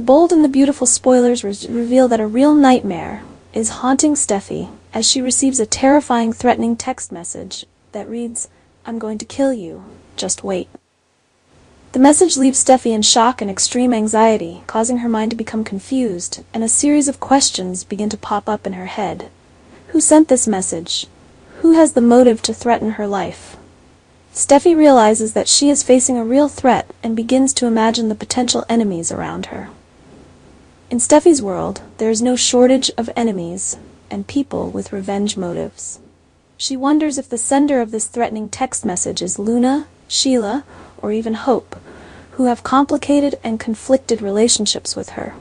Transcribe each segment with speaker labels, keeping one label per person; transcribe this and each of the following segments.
Speaker 1: Bold and the Beautiful spoilers reveal that a real nightmare is haunting Steffi as she receives a terrifying, threatening text message that reads, "I'm going to kill you, just wait." The message leaves Steffi in shock and extreme anxiety, causing her mind to become confused, and a series of questions begin to pop up in her head. Who sent this message? Who has the motive to threaten her life? Steffi realizes that she is facing a real threat and begins to imagine the potential enemies around her. In Steffi's world, there is no shortage of enemies and people with revenge motives. She wonders if the sender of this threatening text message is Luna, Sheila, or even Hope, who have complicated and conflicted relationships with her.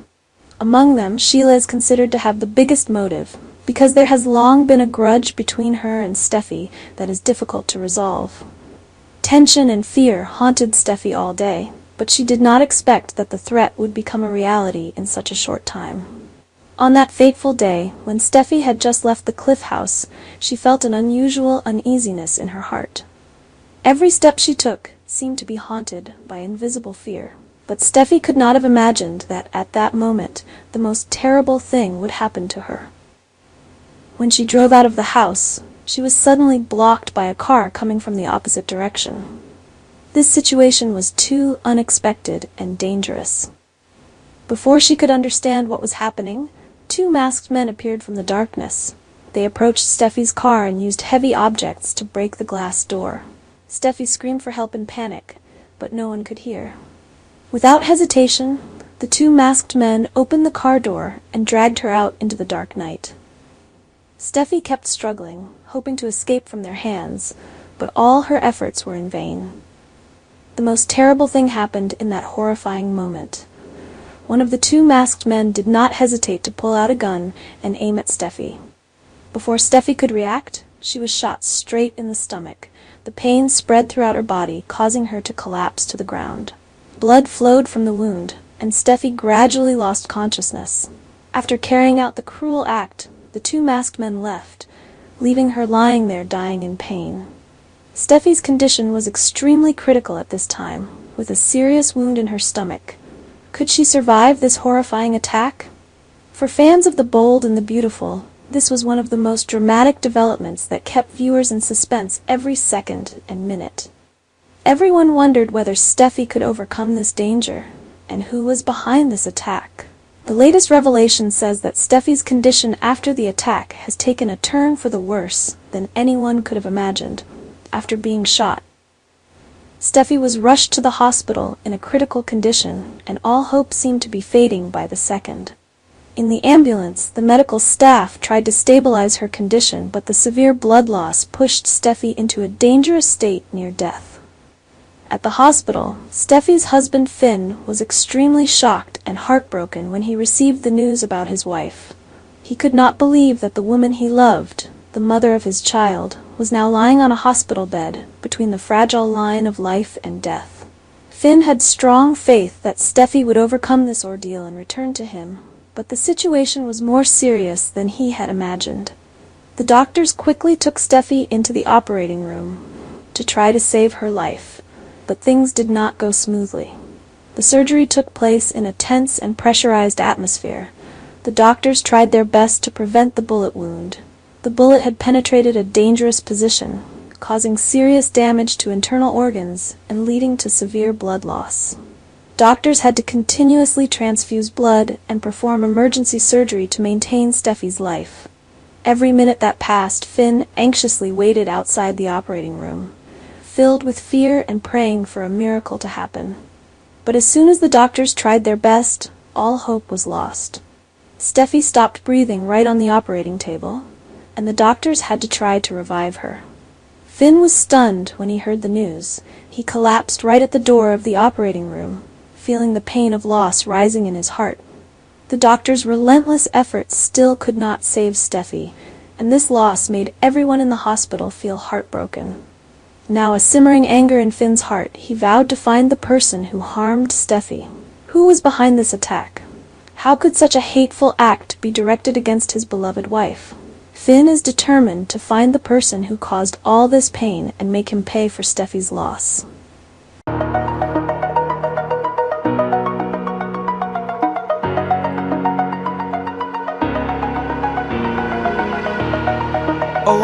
Speaker 1: Among them, Sheila is considered to have the biggest motive, because there has long been a grudge between her and Steffi that is difficult to resolve. Tension and fear haunted Steffi all day, but she did not expect that the threat would become a reality in such a short time. On that fateful day, when Steffi had just left the Cliff House, she felt an unusual uneasiness in her heart. Every step she took seemed to be haunted by invisible fear, but Steffi could not have imagined that at that moment the most terrible thing would happen to her. When she drove out of the house, she was suddenly blocked by a car coming from the opposite direction. This situation was too unexpected and dangerous. Before she could understand what was happening, two masked men appeared from the darkness. They approached Steffi's car and used heavy objects to break the glass door. Steffi screamed for help in panic, but no one could hear. Without hesitation, the two masked men opened the car door and dragged her out into the dark night. Steffi kept struggling, hoping to escape from their hands, but all her efforts were in vain. The most terrible thing happened in that horrifying moment. One of the two masked men did not hesitate to pull out a gun and aim at Steffi. Before Steffi could react, she was shot straight in the stomach. The pain spread throughout her body, causing her to collapse to the ground. Blood flowed from the wound, and Steffi gradually lost consciousness. After carrying out the cruel act, the two masked men left, leaving her lying there dying in pain. Steffi's condition was extremely critical at this time, with a serious wound in her stomach. Could she survive this horrifying attack? For fans of The Bold and the Beautiful, this was one of the most dramatic developments that kept viewers in suspense every second and minute. Everyone wondered whether Steffi could overcome this danger, and who was behind this attack. The latest revelation says that Steffi's condition after the attack has taken a turn for the worse than anyone could have imagined. After being shot, Steffi was rushed to the hospital in a critical condition, and all hope seemed to be fading by the second. In the ambulance, the medical staff tried to stabilize her condition, but the severe blood loss pushed Steffi into a dangerous state near death. At the hospital, Steffi's husband Finn was extremely shocked and heartbroken when he received the news about his wife. He could not believe that the woman he loved, the mother of his child, was now lying on a hospital bed between the fragile line of life and death. Finn had strong faith that Steffi would overcome this ordeal and return to him, but the situation was more serious than he had imagined. The doctors quickly took Steffi into the operating room to try to save her life, but things did not go smoothly. The surgery took place in a tense and pressurized atmosphere. The doctors tried their best to prevent the bullet wound. The bullet had penetrated a dangerous position, causing serious damage to internal organs and leading to severe blood loss. Doctors had to continuously transfuse blood and perform emergency surgery to maintain Steffi's life. Every minute that passed, Finn anxiously waited outside the operating room, filled with fear and praying for a miracle to happen. But as soon as the doctors tried their best, all hope was lost. Steffi stopped breathing right on the operating table, and the doctors had to try to revive her. Finn was stunned when he heard the news. He collapsed right at the door of the operating room, feeling the pain of loss rising in his heart. The doctors' relentless efforts still could not save Steffi, and this loss made everyone in the hospital feel heartbroken. Now a simmering anger in Finn's heart, he vowed to find the person who harmed Steffi. Who was behind this attack? How could such a hateful act be directed against his beloved wife? Finn is determined to find the person who caused all this pain and make him pay for Steffi's loss.
Speaker 2: Oh.